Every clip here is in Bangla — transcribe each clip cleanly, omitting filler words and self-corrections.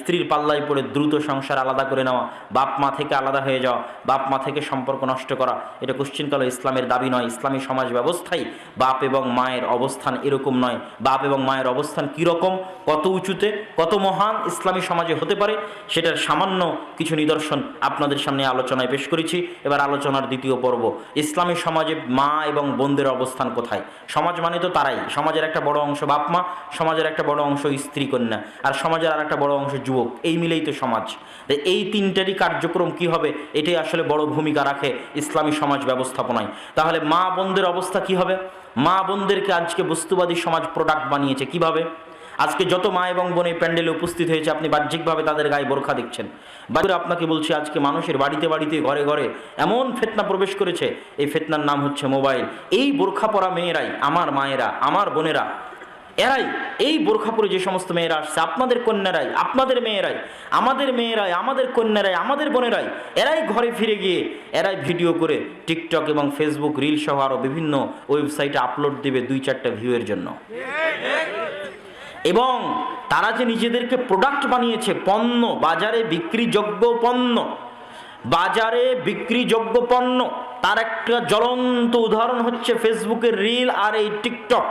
স্ত্রীর পাল্লায় পড়ে দ্রুত সংসার আলাদা করে নেওয়া, বাপ মা থেকে আলাদা হয়ে যাওয়া, বাপ মা থেকে সম্পর্ক নষ্ট করা, এটা কোশ্চিনকালে ইসলামের দাবি নয়। ইসলামী সমাজ ব্যবস্থায় বাপ এবং মায়ের অবস্থান এরকম নয়। বাপ এবং মায়ের অবস্থান কীরকম, কত উঁচুতে, কত মহান ইসলামী সমাজে হতে পারে, সেটার সামান্য কিছু নিদর্শন আপনাদের সামনে আলোচনায় পেশ করেছি। এবার আলোচনার দ্বিতীয় পর্ব, ইসলামী সমাজে মা এবং বোনদের অবস্থান কোথায়। সমাজ মানে তো তারাই, সমাজের একটা বড় অংশ বাপ মা, সমাজের একটা বড় অংশ স্ত্রী কন্যা, আর সমাজের আর একটা বড় অংশ যুবক, এই মিলেই তো সমাজ। এই তিনটারই কার্যক্রম কি হবে, এটাই আসলে বড় ভূমিকা রাখে ইসলামী সমাজ ব্যবস্থাপনায়। তাহলে মা বোনদের অবস্থা কি হবে? মা বোনদেরকে আজকে বস্তুবাদী সমাজ প্রোডাক্ট বানিয়েছে কিভাবে? আজকে যত মা এবং বোন এই প্যান্ডেলে উপস্থিত হয়েছে, আপনি বাহ্যিকভাবে তাদের গায়ে বোরখা দেখছেন। বাড়িতে আপনাকে বলছি, আজকে মানুষের বাড়িতে বাড়িতে ঘরে ঘরে এমন ফিতনা প্রবেশ করেছে, এই ফিতনার নাম হচ্ছে মোবাইল। এই বোরখা পরা মেয়েরাই, আমার মায়েরা, আমার বোনেরা, এরাই, এই বোরখা পরে যে সমস্ত মেয়েরা আসছে, আপনাদের কন্যারাই, আপনাদের মেয়েরাই, আমাদের মেয়েরাই, আমাদের কন্যারাই, আমাদের বোনেরাই, এরাই ঘরে ফিরে গিয়ে এরাই ভিডিও করে টিকটক এবং ফেসবুক রিল সহ আরও বিভিন্ন ওয়েবসাইটে আপলোড দেবে 2-4টা ভিউয়ের জন্য। এবং তারা যে নিজেদেরকে প্রোডাক্ট বানিয়েছে, পণ্য, বাজারে বিক্রিযোগ্য পণ্য, বাজারে বিক্রিযোগ্য পণ্য, তার একটা জ্বলন্ত উদাহরণ হচ্ছে ফেসবুকের রিল আর এই টিকটক।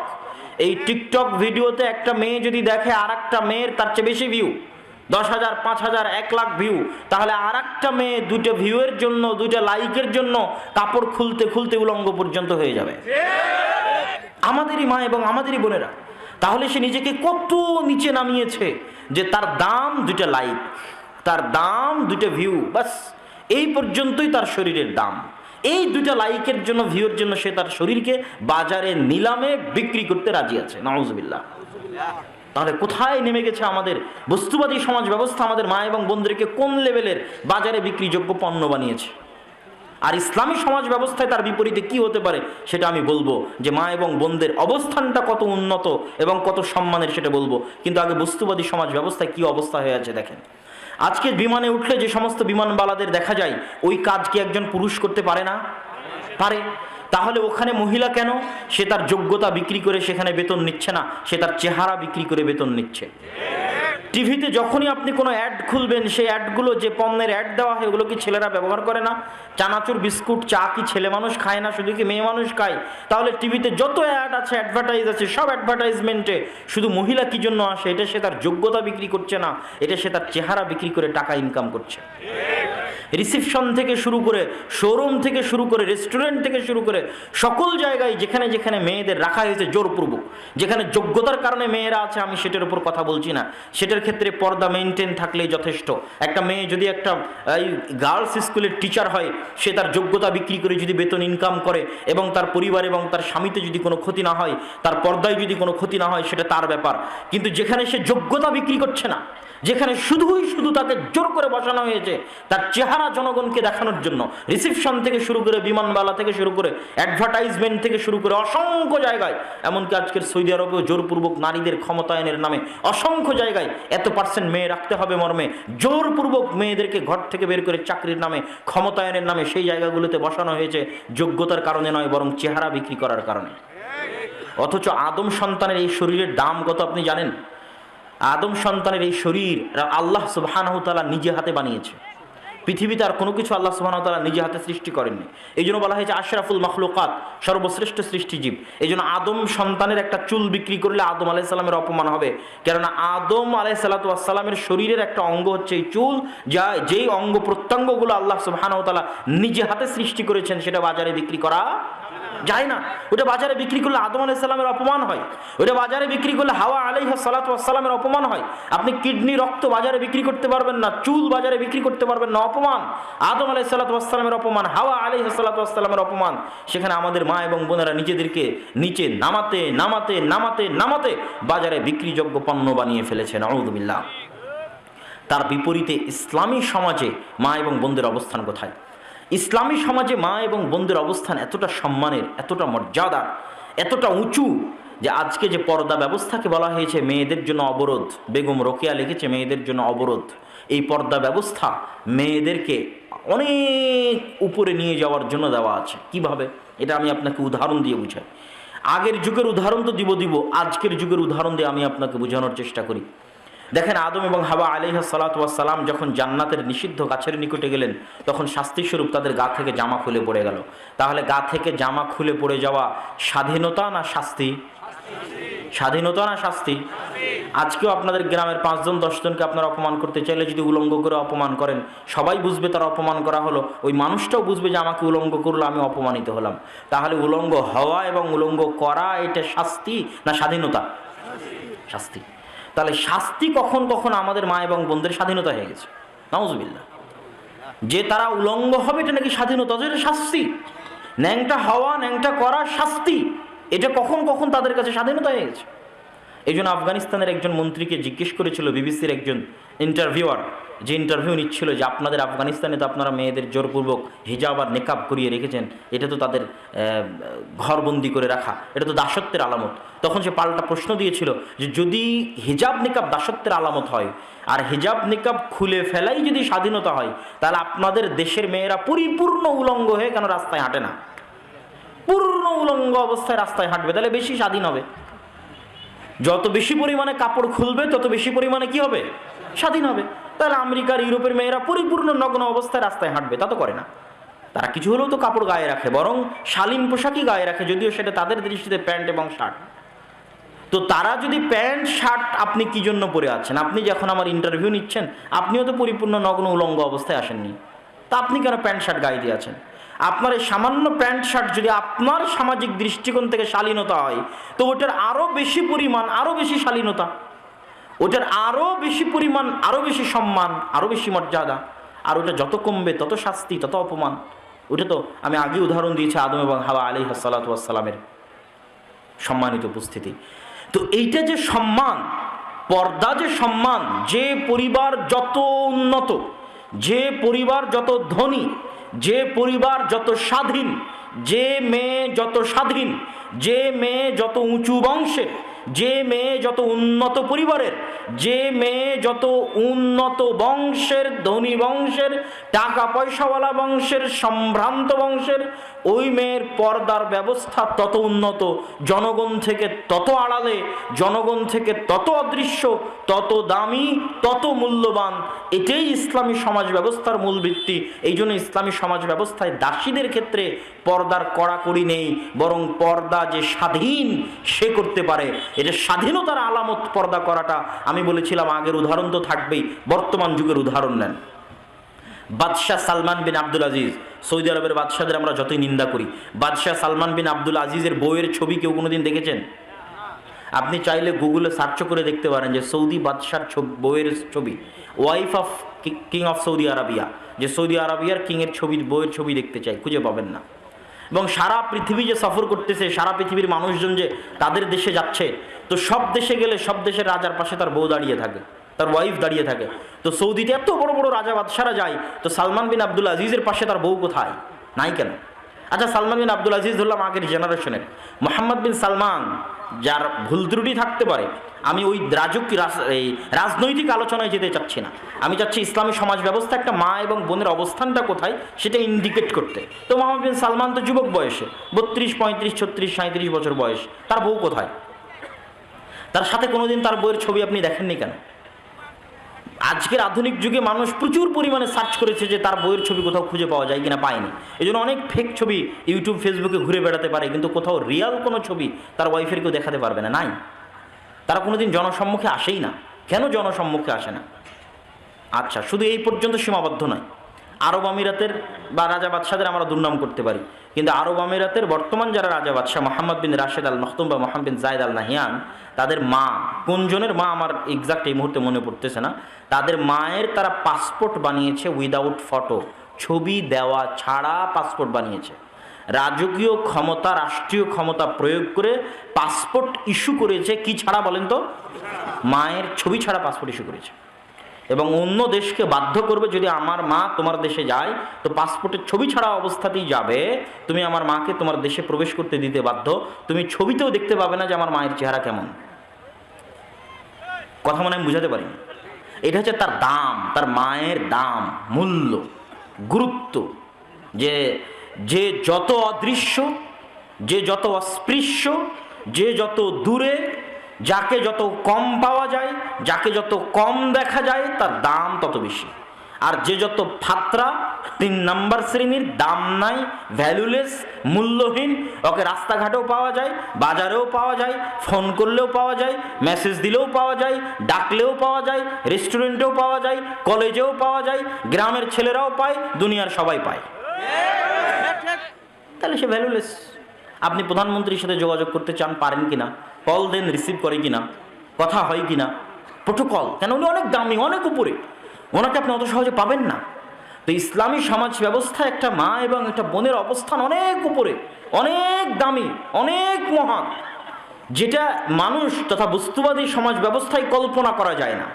এই টিকটক ভিডিওতে একটা মেয়ে যদি দেখে আর একটা মেয়ের তার চেয়ে বেশি ভিউ, 10,000, 5,000, 1 লাখ ভিউ, তাহলে আর একটা মেয়ে 2টা ভিউয়ের জন্য, 2টা লাইকের জন্য কাপড় খুলতে খুলতে উলঙ্গ পর্যন্ত হয়ে যাবে। আমাদেরই মা এবং আমাদেরই বোনেরা। তাহলে সে নিজেকে কত নিচে নামিয়েছে যে তার দাম 2টা লাইক, তার দাম 2টা ভিউ, বাস এই পর্যন্তই তার শরীরের দাম। এই 2টা লাইকের জন্য, ভিউর জন্য সে তার শরীরকে বাজারে নিলামে বিক্রি করতে রাজি আছে। নাউজুবিল্লাহ। তাহলে কোথায় নেমে গেছে আমাদের বস্তুবাদী সমাজ ব্যবস্থা? আমাদের মা এবং বোনদেরকে কোন লেভেলের বাজারে বিক্রিযোগ্য পণ্য বানিয়েছে। আর ইসলামী সমাজ ব্যবস্থায় তার বিপরীতে কি হতে পারে সেটা আমি বলবো, যে মা এবং বোনদের অবস্থানটা কত উন্নত এবং কত সম্মানের সেটা বলবো। কিন্তু আগে বস্তুবাদী সমাজ ব্যবস্থায় কি অবস্থা হয়ে আছে দেখেন। আজকে বিমানে উঠলে যে সমস্ত বিমানবালাদের দেখা যায়, ওই কাজ কি একজন পুরুষ করতে পারে না? পারে। তাহলে ওখানে মহিলা কেন? সে তার যোগ্যতা বিক্রি করে সেখানে বেতন নিচ্ছে না, সে তার চেহারা বিক্রি করে বেতন নিচ্ছে। টিভিতে যখনই আপনি কোনো অ্যাড খুলবেন, সেই অ্যাডগুলো, যে পণ্যের অ্যাড দেওয়া হয়, ওগুলো কি ছেলেরা ব্যবহার করে না? চানাচুর, বিস্কুট, চা কি ছেলে মানুষ খায় না, শুধু কি মেয়ে মানুষ খায়? তাহলে টিভিতে যত অ্যাড আছে, অ্যাডভার্টাইজ আছে, সব অ্যাডভার্টাইজমেন্টে শুধু মহিলা কি জন্য আসে? এটা সে তার যোগ্যতা বিক্রি করছে না, এটা সে তার চেহারা বিক্রি করে টাকা ইনকাম করছে। রিসেপশন থেকে শুরু করে, শোরুম থেকে শুরু করে, রেস্টুরেন্ট থেকে শুরু করে সকল জায়গায় যেখানে যেখানে মেয়েদের রাখা হয়েছে জোরপূর্বক, যেখানে যোগ্যতার কারণে মেয়েরা আছে, আমি সেটার উপর কথা বলছি না, সেটার ক্ষেত্রে পর্দা মেনটেন থাকলেই যথেষ্ট। একটা মেয়ে যদি একটা গার্লস স্কুলের টিচার হয়, সে তার যোগ্যতা বিক্রি করে যদি বেতন ইনকাম করে এবং তার পরিবার এবং তার স্বামীতে যদি কোনো ক্ষতি না হয়, তার পর্দায় যদি কোনো ক্ষতি না হয়, সেটা তার ব্যাপার। কিন্তু যেখানে সে যোগ্যতা বিক্রি করছে না, যেখানে শুধু তাকে জোর করে বসানো হয়েছে তার চেহারা জনগণকে দেখানোর জন্য, রিসেপশন থেকে শুরু করে, বিমানবালা থেকে শুরু করে, অ্যাডভার্টাইজমেন্ট থেকে শুরু করে অসংখ্য জায়গায়, এমনকি আজকের সৌদি আরবেও জোরপূর্বক নারীদের ক্ষমতায়নের নামে অসংখ্য জায়গায় এত % মেয়ে রাখতে হবে মর্মে জোরপূর্বক মেয়েদেরকে ঘর থেকে বের করে চাকরির নামে, ক্ষমতায়নের নামে সেই জায়গাগুলোতে বসানো হয়েছে যোগ্যতার কারণে নয়, বরং চেহারা বিক্রি করার কারণে। অথচ আদম সন্তানের এই শরীরের দাম কত আপনি জানেন? আদম সন্তানের এই শরীর আল্লাহ সুবহানাহু ওয়া তাআলা নিজে হাতে বানিয়েছে। পৃথিবীতে আর কোনো কিছু আল্লাহ সুবহানাহু ওয়া তাআলা নিজে হাতে সৃষ্টি করেননি। এই জন্য বলা হয়েছে আশরাফুল মাখলুকাত, সর্বশ্রেষ্ঠ সৃষ্টিজীব। এই জন্য আদম সন্তানের একটা চুল বিক্রি করলে আদম আলাইহিস সালামের অপমান হবে। কেননা আদম আলাইহিস সালামের শরীরের একটা অঙ্গ হচ্ছে এই চুল, যা যেই অঙ্গ প্রত্যঙ্গগুলো আল্লাহ সুবহানাহু ওয়া তাআলা নিজে হাতে সৃষ্টি করেছেন, সেটা বাজারে বিক্রি করা যায় না। ওটা বাজারে বিক্রি করলে আদম আলাইহিস সালামের অপমান হয়, ওটা বাজারে বিক্রি করলে হাওয়া আলাইহিস সালামের অপমান হয়। আপনি কিডনি, রক্ত বাজারে বিক্রি করতে পারবেন না, চুল বাজারে বিক্রি করতে পারবেন না, অপমান। আদম আলাইহিস সালামের অপমান, হাওয়া আলাইহিস সালামের অপমান। সেখানে আমাদের মা এবং বোনেরা নিজেদেরকে নিচে নামাতে নামাতে নামাতে নামাতে বাজারে বিক্রিযোগ্য পণ্য বানিয়ে ফেলেছে। নাউযুবিল্লাহ। তার বিপরীতে ইসলামী সমাজে মা এবং বোনদের অবস্থান কোথায়? ইসলামী সমাজে মা এবং বোনদের অবস্থান এতটা সম্মানের, এতটা মর্যাদার, এতটা উঁচু যে আজকে যে পর্দা ব্যবস্থাকে বলা হয়েছে মেয়েদের জন্য অবরোধ, বেগম রোকেয়া লিখেছে মেয়েদের জন্য অবরোধ। এই পর্দা ব্যবস্থা মেয়েদেরকে অনেক উপরে নিয়ে যাওয়ার জন্য দেওয়া আছে। কিভাবে? এটা আমি আপনাকে উদাহরণ দিয়ে বুঝাই। আগের যুগের উদাহরণ তো দিব, আজকের যুগের উদাহরণ দিয়ে আমি আপনাকে বোঝানোর চেষ্টা করি। দেখেন আদম এবং হাওয়া আলাইহিস সালাতু ওয়াস সালাম যখন জান্নাতের নিষিদ্ধ গাছের নিকটে গেলেন, তখন শাস্তিস্বরূপ তাদের গা থেকে জামা খুলে পড়ে গেল। তাহলে গা থেকে জামা খুলে পড়ে যাওয়া স্বাধীনতা না শাস্তি? স্বাধীনতা না শাস্তি? আজকেও আপনাদের গ্রামের 5 জন 10 জনকে আপনারা অপমান করতে চাইলে যদি উলঙ্গ করে অপমান করেন, সবাই বুঝবে তারা অপমান করা হলো, ওই মানুষটাও বুঝবে যে আমাকে উলঙ্গ করলো, আমি অপমানিত হলাম। তাহলে উলঙ্গ হওয়া এবং উলঙ্গ করা এটা শাস্তি না স্বাধীনতা? শাস্তি। তাহলে শাস্তি কখন কখন আমাদের মা এবং বোনদের স্বাধীনতা হয়ে গেছে, নাউজুবিল্লাহ। যে তারা উলঙ্গ হবে এটা নাকি স্বাধীনতা? এটা শাস্তি। ন্যাংটা হওয়া, ন্যাংটা করা শাস্তি, এটা কখন কখন তাদের কাছে স্বাধীনতা হয়ে গেছে। এই জন্য আফগানিস্তানের একজন মন্ত্রীকে জিজ্ঞেস করেছিল বিবিসির একজন ইন্টারভিউয়ার, যে ইন্টারভিউ নিচ্ছিল, যে আপনাদের আফগানিস্তানে তো আপনারা মেয়েদের জোরপূর্বক হিজাব আর নেকাব করিয়ে রেখেছেন, এটা তো তাদের ঘরবন্দি করে রাখা, এটা তো দাসত্বের আলামত। তখন সে পাল্টা প্রশ্ন দিয়েছিল যে যদি হিজাব নিকাব দাসত্বের আলামত হয় আর হিজাব নিকাব খুলে ফেলাই যদি স্বাধীনতা হয়, তাহলে আপনাদের দেশের মেয়েরা পরিপূর্ণ উলঙ্গ হয়ে কেন রাস্তায় হাঁটে না? পূর্ণ উলঙ্গ অবস্থায় রাস্তায় হাঁটবে, তাহলে বেশি স্বাধীন হবে। যত বেশি পরিমাণে কাপড় খুলবে তত বেশি পরিমাণে কি হবে? স্বাধীন হবে। তাহলে আমেরিকার ইউরোপের মেয়েরা পরিপূর্ণ নগ্ন অবস্থায় রাস্তায় হাঁটবে, তা তো করে না। তারা কিছু হলেও তো কাপড় গায়ে রাখে, বরং শালীন পোশাকই গায়ে রাখে, যদিও সেটা তাদের দৃষ্টিতে প্যান্ট এবং শার্ট। তো তারা যদি প্যান্ট শার্ট আপনি কি জন্য পরে আছেন? আপনি যখন আমার ইন্টারভিউ নিচ্ছেন, আপনিও তো পরিপূর্ণ নগ্ন উলঙ্গ অবস্থায় আসেননি, তা আপনি কেন প্যান্ট শার্ট গায়ে দিয়ে আছেন? আপনার এই সামান্য প্যান্ট শার্ট যদি আপনার সামাজিক দৃষ্টিকোণ থেকে শালীনতা হয়, তো ওটার আরও বেশি পরিমাণ, আরও বেশি শালীনতা, ওটার আরও বেশি পরিমাণ, আরও বেশি সম্মান, আরও বেশি মর্যাদা। আর ওটা যত কমবে তত শাস্তি, তত অপমান। ওটা তো আমি আগে উদাহরণ দিয়েছি আদম এবং হাওয়া আলাইহিস সালাতু ওয়াস সালামের সম্মানিত উপস্থিতি। তো এইটা যে সম্মান, পর্দা যে সম্মান, যে পরিবার যত উন্নত, যে পরিবার যত ধনী, যে পরিবার যত স্বাধীন, যে মেয়ে যত স্বাধীন, যে মেয়ে যত উঁচু বংশের, যে মেয়ে যত উন্নত পরিবারের, যে মেয়ে যত উন্নত বংশের, ধনী বংশের, টাকা পয়সাওয়ালা বংশের, সম্ভ্রান্ত বংশের, ওই মেয়ের পর্দার ব্যবস্থা তত উন্নত, জনগণ থেকে তত আড়ালে, জনগণ থেকে তত অদৃশ্য, তত দামি, তত মূল্যবান। এটাই ইসলামী সমাজ ব্যবস্থার মূল ভিত্তি। এই জন্য ইসলামী সমাজ ব্যবস্থায় দাসীদের ক্ষেত্রে পর্দার কড়াকড়ি নেই, বরং পর্দা যে স্বাধীন সে করতে পারে, এটা স্বাধীনতার আলামত পর্দা করাটা। আমি বলেছিলাম আগের উদাহরণ তো থাকবেই, বর্তমান যুগের উদাহরণ নেন। বাদশাহ সালমান বিন আব্দুল আজিজ, সৌদি আরবের বাদশাদের আমরা যতই নিন্দা করি, বাদশাহ সালমান বিন আব্দুল আজিজের বউয়ের ছবি কেউ কোনোদিন দেখেছেন? আপনি চাইলে গুগলে সার্চ করে দেখতে পারেন যে সৌদি বাদশার বউয়ের ছবি, wife of king of Saudi Arabia, যে সৌদি আরবিয়ার কিংয়ের ছবি, বউয়ের ছবি দেখতে চাই, খুঁজে পাবেন না। এবং সারা পৃথিবী যে সফর করতেছে, সারা পৃথিবীর মানুষজন যে তাদের দেশে যাচ্ছে, তো সব দেশে গেলে সব দেশের রাজার পাশে তার বউ দাঁড়িয়ে থাকে, তার ওয়াইফ দাঁড়িয়ে থাকে। তো সৌদিতে এত বড় বড় রাজা বাদশারা যায়, তো সালমান বিন আব্দুল আজিজের পাশে তার বউ কোথায়? নাই কেন? আচ্ছা, সালমান বিন আব্দুল আজিজ ধরলাম আগের জেনারেশনের, মোহাম্মদ বিন সালমান, যার ভুল ত্রুটি থাকতে পারে, আমি ওই রাজনৈতিক আলোচনায় যেতে চাচ্ছি না, আমি চাচ্ছি ইসলামী সমাজ ব্যবস্থা একটা মা এবং বোনের অবস্থানটা কোথায় সেটা ইন্ডিকেট করতে। তো মোহাম্মদ বিন সালমান তো যুবক বয়সে, 32, 35, 36, 37 বছর বয়স, তার বউ কোথায়? তার সাথে কোনোদিন তার বউয়ের ছবি আপনি দেখেননি কেন? আজকের আধুনিক যুগে মানুষ প্রচুর পরিমাণে সার্চ করেছে যে তার বইয়ের ছবি কোথাও খুঁজে পাওয়া যায় কিনা, পায়নি। এই জন্য অনেক ফেক ছবি ইউটিউব ফেসবুকে ঘুরে বেড়াতে পারে, কিন্তু কোথাও রিয়াল কোনো ছবি তার ওয়াইফের কেউ দেখাতে পারবে না, নাই। তারা কোনোদিন জনসম্মুখে আসেই না। কেন জনসম্মুখে আসে না? আচ্ছা, শুধু এই পর্যন্ত সীমাবদ্ধ নয়। আরব আমিরাতের বা রাজা বাদশাদের আমরা দুর্নাম করতে পারি, কিন্তু আরব আমিরাতের বর্তমান যারা রাজা বাদশাহ, মোহাম্মদ বিন রাশেদ আল মখতুম বা মোহাম্মদ বিন জায়েদ আল নাহিয়ান, তাদের মা, কোনজনের মা আমার এক্সাক্ট এই মুহূর্তে মনে পড়তেছে না, তাদের মায়ের তারা পাসপোর্ট বানিয়েছে উইদাউট ফটো, ছবি দেওয়া ছাড়া পাসপোর্ট বানিয়েছে। রাজকীয় ক্ষমতা, রাষ্ট্রীয় ক্ষমতা প্রয়োগ করে পাসপোর্ট ইস্যু করেছে, কি ছাড়া বলেন তো? মায়ের ছবি ছাড়া পাসপোর্ট ইস্যু করেছে। এবং অন্য দেশকে বাধ্য করবে, যদি আমার মা তোমার দেশে যায় তো পাসপোর্টের ছবি ছাড়া অবস্থাতেই যাবে, তুমি আমার মাকে তোমার দেশে প্রবেশ করতে দিতে বাধ্য, তুমি ছবিতেও দেখতে পাবে না যে আমার মায়ের চেহারা কেমন। কথা মনে আমি বুঝাতে পারি? এটা হচ্ছে তার দাম, তার মায়ের দাম, মূল্য, গুরুত্ব। যে যত অদৃশ্য, যে যত অস্পৃশ্য, যে যত দূরে, যাকে যত কম পাওয়া যায়, যাকে যত কম দেখা যায়, তার দাম তত বেশি। আর যে যত ফাত্রা, 3 নাম্বার শ্রেণীর, দাম নাই, ভ্যালুলেস, মূল্যহীন, ওকে রাস্তাঘাটেও পাওয়া যায়, বাজারেও পাওয়া যায়, ফোন করলেও পাওয়া যায়, মেসেজ দিলেও পাওয়া যায়, ডাকলেও পাওয়া যায়, রেস্টুরেন্টেও পাওয়া যায়, কলেজেও পাওয়া যায়, গ্রামের ছেলেরাও পায়, দুনিয়ার সবাই পায়। তাহলে সে ভ্যালুলেস। আপনি প্রধানমন্ত্রীর সাথে যোগাযোগ করতে চান, পারেন কিনা? কল দেন, রিসিভ করে কিনা, কথা হয় কিনা, প্রোটোকল, কেন উনি অনেক দামি, অনেক উপরে, ওনাকে আপনি অত সহজে পাবেন না। তো ইসলামী সমাজ ব্যবস্থায় একটা মা এবং একটা বোনের অবস্থান অনেক উপরে, অনেক দামি, অনেক মহান, যেটা মানুষ তথা বস্তুবাদী সমাজ ব্যবস্থায় কল্পনা করা যায় না।